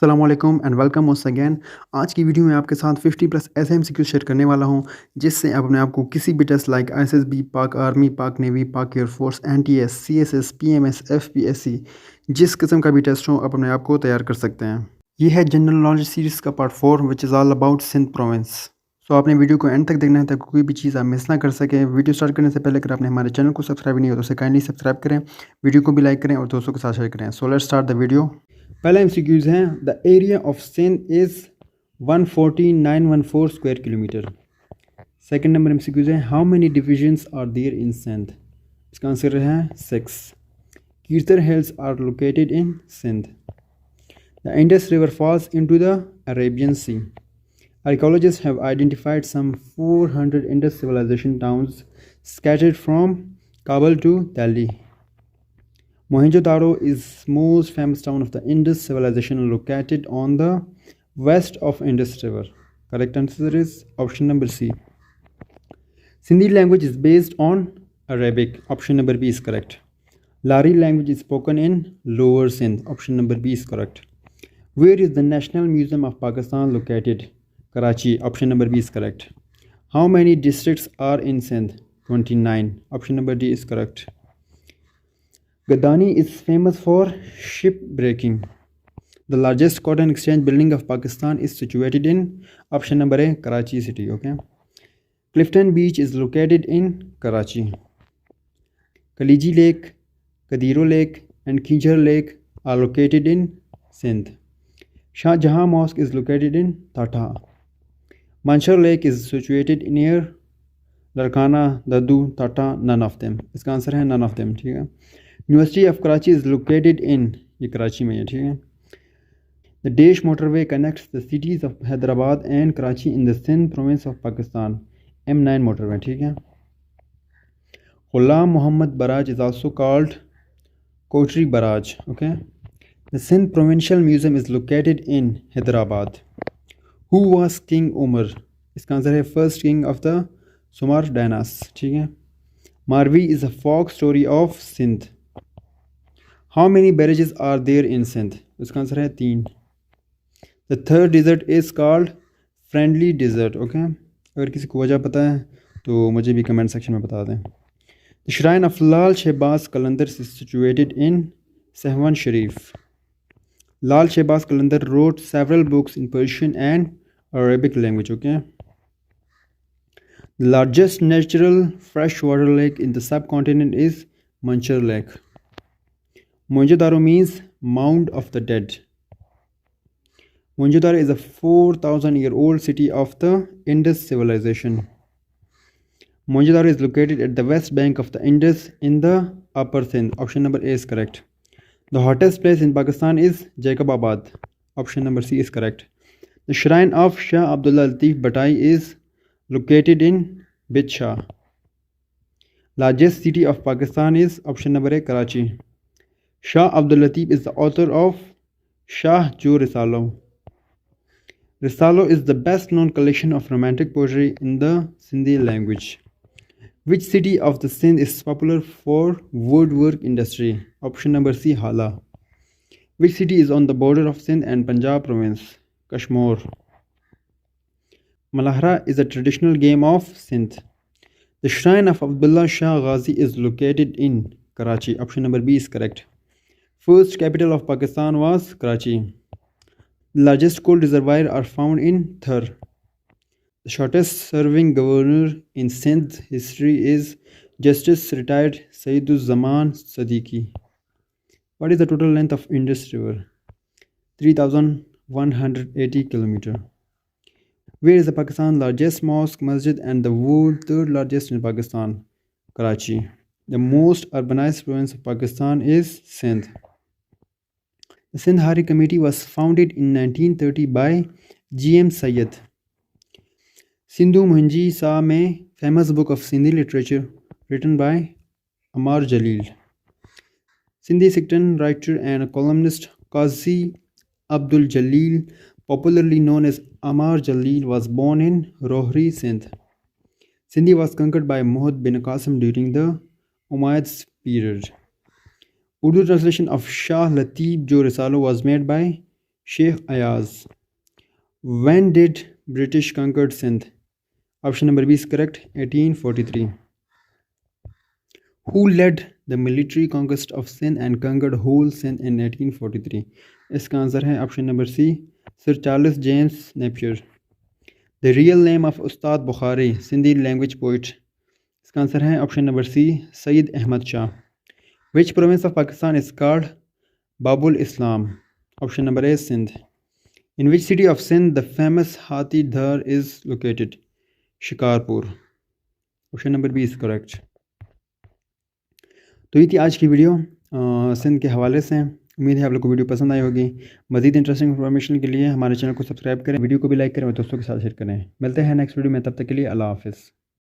अस्सलामुअलैकुम and welcome once again. आज की वीडियो में आपके साथ 50 प्लस ऐसे MCQ शेयर करने वाला हूं जिससे आप अपने आप को किसी भी टेस्ट लाइक ISSB, पाक आर्मी, पाक नेवी, पाक air force, NTS, CSS, PMS, FPSC जिस किस्म का भी टेस्ट हो आप अपने आप को तैयार कर सकते हैं। ये है जनरल नॉलेज सीरीज़ का part 4 which is all about Sindh province. So आपने वीडियो को एंड तक देखना है ताकि कोई भी चीज़ आप मिस ना कर सकें। वीडियो स्टार्ट करने से पहले अगर आपने हमारे चैनल को सब्सक्राइब नहीं हो तो उसे काइंडली सब्सक्राइब करें, वीडियो को भी लाइक करें और दोस्तों के साथ शेयर करें। So let's start the video. पहला MCQs है, the area of Sindh is 14914 square kilometre. Second number MCQs है, how many divisions are there in Sindh. इसका आंसर है 6। Kirthar hills are located in Sindh. The Indus river falls into the Arabian Sea. Archaeologists have identified some 400 Indus civilization towns scattered from Kabul to Delhi. Mohenjo-daro is most famous town of the Indus civilization located on the west of Indus River. Correct answer is option number C. Sindhi language is based on Arabic. Option number B is correct. Lari language is spoken in Lower Sindh. Option number B is correct. Where is the National Museum of Pakistan located? Karachi. Option number B is correct. How many districts are in Sindh? 29. Option number D is correct. Gadani is famous for shipbreaking. The largest cotton exchange building of Pakistan is situated in option number A, Karachi city. Okay. Clifton Beach is located in Karachi. Kaliji Lake, Kadiro Lake and Kinjar Lake are located in Sindh. Shah Jahan Mosque is located in Tata. Manshar Lake is situated near Larkana, Dadu, Tata, none of them. इसका answer है none of them. ठीक है. University of Karachi is located in, ये कराची में है. ठीक है. The Desh motorway connects the cities of Hyderabad and Karachi in the Sindh province of Pakistan. M9 motorway. ठीक है. Ghulam Muhammad Barrage is also called Kotri Barrage. Okay. The Sindh Provincial Museum is located in Hyderabad. Who was King Umar? इसका answer है first king of the सुमार डायनास. ठीक है. Marvi is a folk story of Sindh. How many barrages are there in Sindh? इसका answer है 3. The third desert is called Friendly Desert. Okay. अगर किसी को वजह पता है तो मुझे भी कमेंट सेक्शन में बता दें. The shrine of Lal Shehbaz Qalandar is situated in Sehwan Sharif. Lal Shehbaz Qalandar wrote several books in Persian and Arabic language. Okay. The largest natural freshwater lake in the subcontinent is Manchar Lake. Mohenjo-daro means mound of the dead. Mohenjo-daro is a 4,000-year-old city of the Indus civilization. Mohenjo-daro is located at the west bank of the Indus in the upper Sindh. Option number A is correct. The hottest place in Pakistan is Jacobabad. Option number C is correct. The shrine of Shah Abdullah Latif Bhatai is located in Bidshah. Largest city of Pakistan is option number A, Karachi. Shah Abdul Latif is the author of Shah Jo Risalo. Risalo is the best known collection of romantic poetry in the Sindhi language. Which city of the Sindh is popular for woodwork industry? Option number C, Hala. Which city is on the border of Sindh and Punjab province? Kashmir. Malahra is a traditional game of Sindh. The shrine of Abdullah Shah Ghazi is located in Karachi. Option number B is correct. First capital of Pakistan was Karachi. The largest coal reservoirs are found in Thar. The shortest serving governor in Sindh history is Justice retired Sayyiduzzaman Siddiqui. What is the total length of Indus River? 3,180 km. Where is the Pakistan largest mosque, masjid and the world third largest in Pakistan? Karachi. The most urbanized province of Pakistan is Sindh. The Sindh Hari Committee was founded in 1930 by G.M. Sayyid. Sindhu Muhanji Sa में famous book of Sindhi literature written by Amar Jalil. Sindhi Siktan writer and columnist Qazi Abdul Jalil, popularly known as Amar Jalil, was born in Rohri, Sindh. Sindhi was conquered by Muhammad bin Qasim during the Umayyads period. Urdu translation of Shah Latif Jo Risalo was made by Sheikh Ayaz. When did British conquered Sindh? Option number B is correct, 1843. Who led the military conquest of Sindh and conquered whole Sindh in 1843? इसका answer है option number C, sir Charles James Napier. The real name of Ustad Bukhari, Sindhi language poet. इसका answer है option number C, Saeed Ahmed Shah. Which province of Pakistan is called Babul Islam? Option number A, Sindh. In which city of Sindh the famous Hathi Dhar is located? Shikarpur. Option number B is correct. तो ये थी आज की video Sindh के हवाले से. उम्मीद है आप लोग को वीडियो पसंद आई होगी. मज़ीद इंटरेस्टिंग इन्फॉर्मेशन के लिए हमारे चैनल को सब्सक्राइब करें, वीडियो को भी लाइक करें और दोस्तों के साथ शेयर करें. मिलते हैं नेक्स्ट वीडियो में, तब तक के लिए अल्लाह हाफ़िज़.